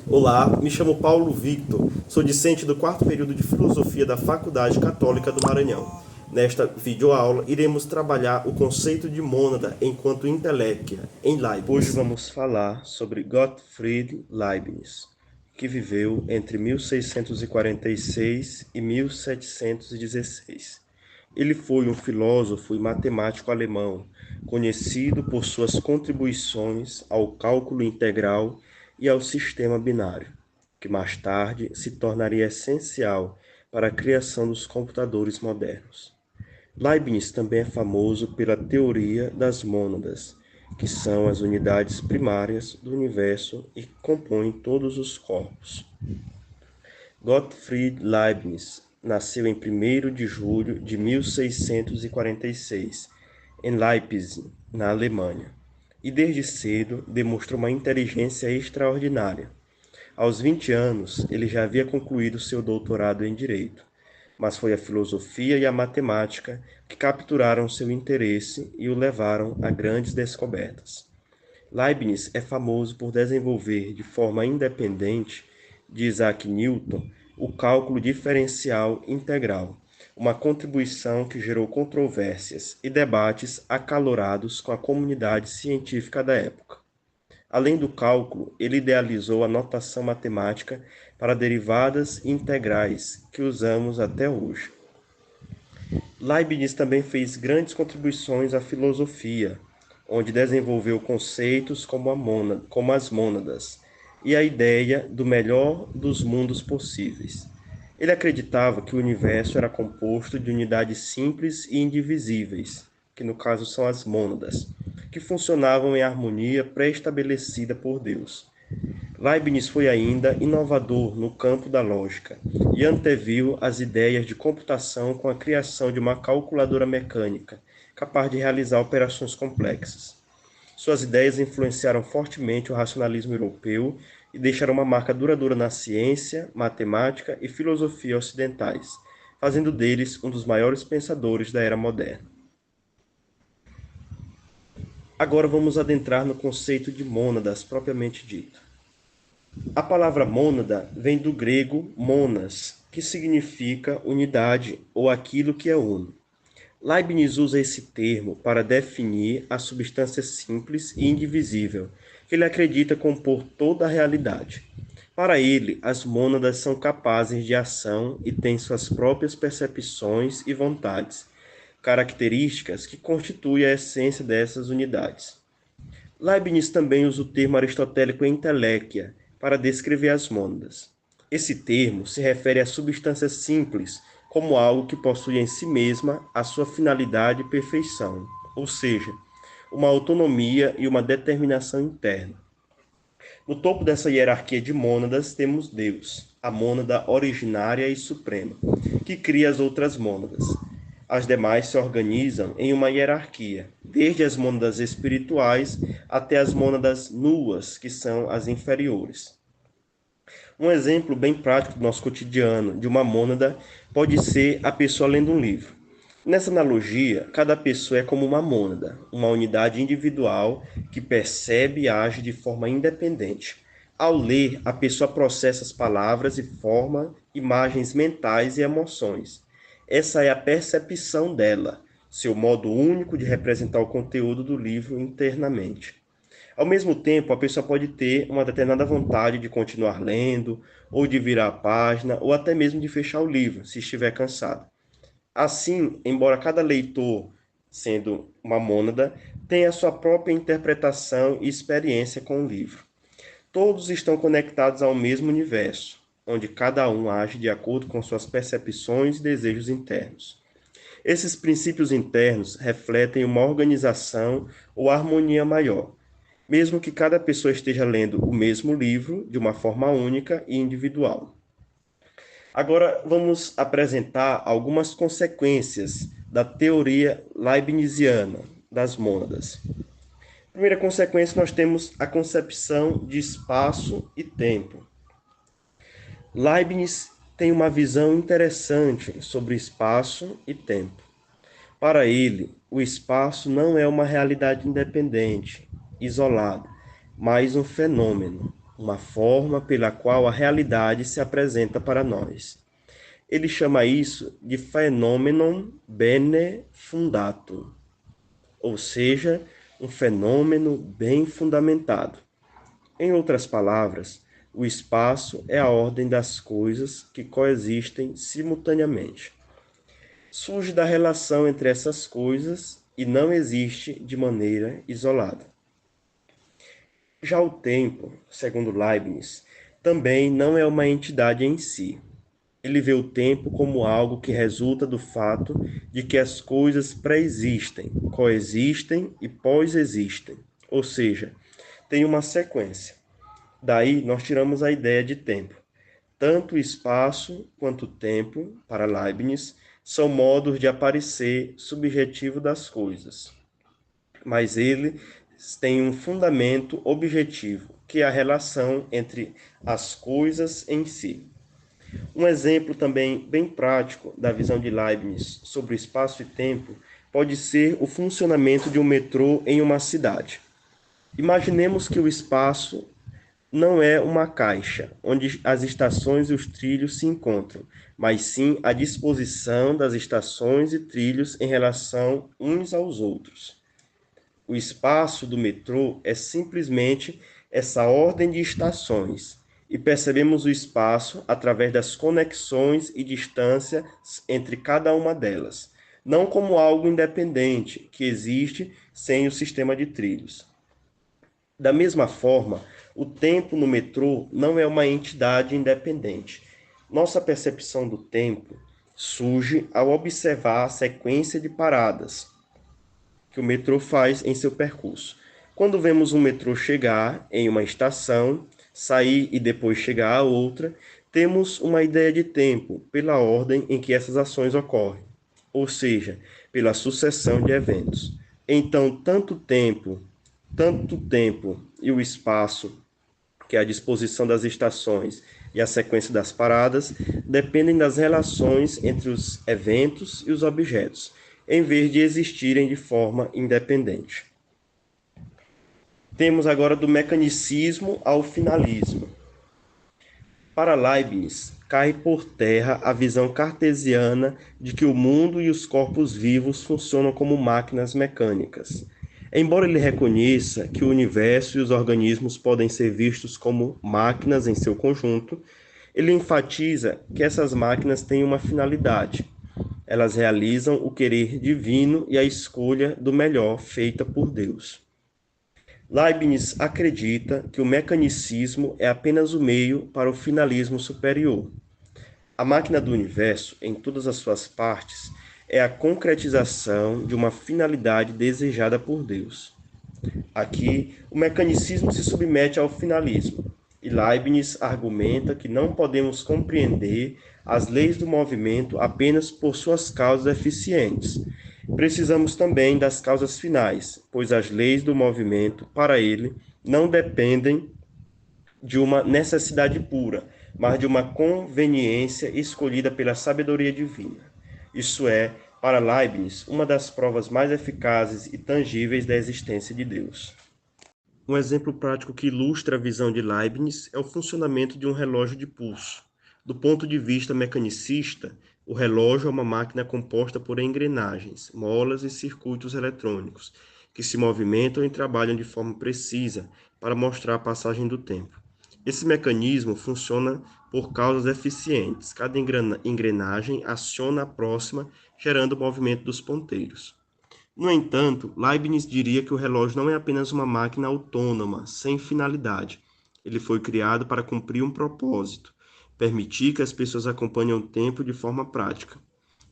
Olá, me chamo Paulo Victor, sou discente do quarto período de Filosofia da Faculdade Católica do Maranhão. Nesta videoaula, iremos trabalhar o conceito de mônada enquanto inteléquia em Leibniz. Hoje vamos falar sobre Gottfried Leibniz, que viveu entre 1646 e 1716. Ele foi um filósofo e matemático alemão, conhecido por suas contribuições ao cálculo integral e ao sistema binário, que mais tarde se tornaria essencial para a criação dos computadores modernos. Leibniz também é famoso pela teoria das mônadas, que são as unidades primárias do universo e que compõem todos os corpos. Gottfried Leibniz nasceu em 1º de julho de 1646, em Leipzig, na Alemanha, e desde cedo demonstrou uma inteligência extraordinária. Aos 20 anos, ele já havia concluído seu doutorado em Direito, mas foi a filosofia e a matemática que capturaram seu interesse e o levaram a grandes descobertas. Leibniz é famoso por desenvolver de forma independente de Isaac Newton o cálculo diferencial integral, uma contribuição que gerou controvérsias e debates acalorados com a comunidade científica da época. Além do cálculo, ele idealizou a notação matemática para derivadas integrais que usamos até hoje. Leibniz também fez grandes contribuições à filosofia, onde desenvolveu conceitos como as mônadas e a ideia do melhor dos mundos possíveis. Ele acreditava que o universo era composto de unidades simples e indivisíveis, que no caso são as mônadas, que funcionavam em harmonia pré-estabelecida por Deus. Leibniz foi ainda inovador no campo da lógica e anteviu as ideias de computação com a criação de uma calculadora mecânica, capaz de realizar operações complexas. Suas ideias influenciaram fortemente o racionalismo europeu e deixaram uma marca duradoura na ciência, matemática e filosofia ocidentais, fazendo deles um dos maiores pensadores da era moderna. Agora vamos adentrar no conceito de mônadas propriamente dito. A palavra mônada vem do grego monas, que significa unidade ou aquilo que é uno. Leibniz usa esse termo para definir a substância simples e indivisível, que ele acredita compor toda a realidade. Para ele, as mônadas são capazes de ação e têm suas próprias percepções e vontades, características que constituem a essência dessas unidades. Leibniz também usa o termo aristotélico enteléquia para descrever as mônadas. Esse termo se refere à substância simples como algo que possui em si mesma a sua finalidade e perfeição, ou seja, uma autonomia e uma determinação interna. No topo dessa hierarquia de mônadas temos Deus, a mônada originária e suprema, que cria as outras mônadas. As demais se organizam em uma hierarquia, desde as mônadas espirituais até as mônadas nuas, que são as inferiores. Um exemplo bem prático do nosso cotidiano de uma mônada pode ser a pessoa lendo um livro. Nessa analogia, cada pessoa é como uma mônada, uma unidade individual que percebe e age de forma independente. Ao ler, a pessoa processa as palavras e forma imagens mentais e emoções. Essa é a percepção dela, seu modo único de representar o conteúdo do livro internamente. Ao mesmo tempo, a pessoa pode ter uma determinada vontade de continuar lendo, ou de virar a página, ou até mesmo de fechar o livro, se estiver cansado. Assim, embora cada leitor, sendo uma mônada, tenha a sua própria interpretação e experiência com o livro. Todos estão conectados ao mesmo universo, onde cada um age de acordo com suas percepções e desejos internos. Esses princípios internos refletem uma organização ou harmonia maior, mesmo que cada pessoa esteja lendo o mesmo livro de uma forma única e individual. Agora vamos apresentar algumas consequências da teoria leibniziana das mônadas. Primeira consequência, nós temos a concepção de espaço e tempo. Leibniz tem uma visão interessante sobre espaço e tempo. Para ele, o espaço não é uma realidade independente, isolada, mas um fenômeno. uma forma pela qual a realidade se apresenta para nós. Ele chama isso de phenomenon bene fundatum, ou seja, um fenômeno bem fundamentado. Em outras palavras, o espaço é a ordem das coisas que coexistem simultaneamente. Surge da relação entre essas coisas e não existe de maneira isolada. Já o tempo, segundo Leibniz, também não é uma entidade em si. Ele vê o tempo como algo que resulta do fato de que as coisas pré-existem, coexistem e pós-existem, ou seja, tem uma sequência. Daí nós tiramos a ideia de tempo. Tanto o espaço quanto o tempo, para Leibniz, são modos de aparecer subjetivo das coisas. Mas ele tem um fundamento objetivo, que é a relação entre as coisas em si. Um exemplo também bem prático da visão de Leibniz sobre espaço e tempo pode ser o funcionamento de um metrô em uma cidade. Imaginemos que o espaço não é uma caixa onde as estações e os trilhos se encontram, mas sim a disposição das estações e trilhos em relação uns aos outros. O espaço do metrô é simplesmente essa ordem de estações, e percebemos o espaço através das conexões e distâncias entre cada uma delas, não como algo independente que existe sem o sistema de trilhos. Da mesma forma, o tempo no metrô não é uma entidade independente. Nossa percepção do tempo surge ao observar a sequência de paradas que o metrô faz em seu percurso. Quando vemos um metrô chegar em uma estação, sair e depois chegar a outra, temos uma ideia de tempo pela ordem em que essas ações ocorrem, ou seja, pela sucessão de eventos. Então, tanto tempo e o espaço, que é a disposição das estações e a sequência das paradas, dependem das relações entre os eventos e os objetos, em vez de existirem de forma independente. Temos agora do mecanicismo ao finalismo. Para Leibniz, cai por terra a visão cartesiana de que o mundo e os corpos vivos funcionam como máquinas mecânicas. Embora ele reconheça que o universo e os organismos podem ser vistos como máquinas em seu conjunto, ele enfatiza que essas máquinas têm uma finalidade. Elas realizam o querer divino e a escolha do melhor feita por Deus. Leibniz acredita que o mecanicismo é apenas o meio para o finalismo superior. A máquina do universo, em todas as suas partes, é a concretização de uma finalidade desejada por Deus. Aqui, o mecanicismo se submete ao finalismo, e Leibniz argumenta que não podemos compreender as leis do movimento apenas por suas causas eficientes. Precisamos também das causas finais, pois as leis do movimento, para ele, não dependem de uma necessidade pura, mas de uma conveniência escolhida pela sabedoria divina. Isso é, para Leibniz, uma das provas mais eficazes e tangíveis da existência de Deus. Um exemplo prático que ilustra a visão de Leibniz é o funcionamento de um relógio de pulso. Do ponto de vista mecanicista, o relógio é uma máquina composta por engrenagens, molas e circuitos eletrônicos, que se movimentam e trabalham de forma precisa para mostrar a passagem do tempo. Esse mecanismo funciona por causas eficientes. Cada engrenagem aciona a próxima, gerando o movimento dos ponteiros. No entanto, Leibniz diria que o relógio não é apenas uma máquina autônoma, sem finalidade. Ele foi criado para cumprir um propósito, permitir que as pessoas acompanhem o tempo de forma prática.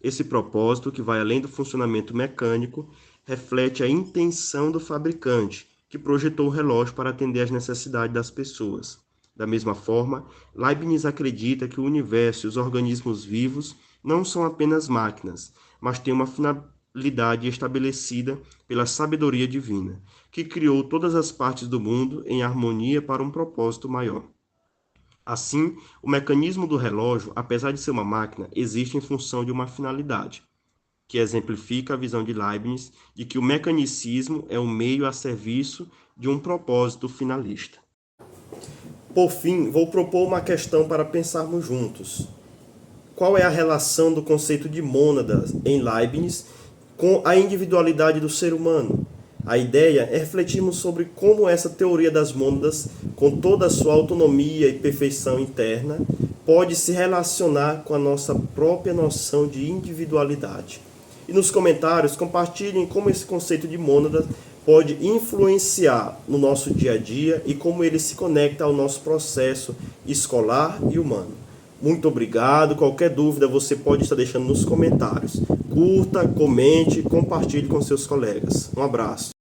Esse propósito, que vai além do funcionamento mecânico, reflete a intenção do fabricante, que projetou o relógio para atender às necessidades das pessoas. Da mesma forma, Leibniz acredita que o universo e os organismos vivos não são apenas máquinas, mas têm uma finalidade estabelecida pela sabedoria divina, que criou todas as partes do mundo em harmonia para um propósito maior. Assim, o mecanismo do relógio, apesar de ser uma máquina, existe em função de uma finalidade, que exemplifica a visão de Leibniz de que o mecanicismo é um meio a serviço de um propósito finalista. Por fim, vou propor uma questão para pensarmos juntos. Qual é a relação do conceito de mônada em Leibniz com a individualidade do ser humano? A ideia é refletirmos sobre como essa teoria das mônadas, com toda a sua autonomia e perfeição interna, pode se relacionar com a nossa própria noção de individualidade. E nos comentários, compartilhem como esse conceito de mônada pode influenciar no nosso dia a dia e como ele se conecta ao nosso processo escolar e humano. Muito obrigado. Qualquer dúvida você pode estar deixando nos comentários. Curta, comente, compartilhe com seus colegas. Um abraço.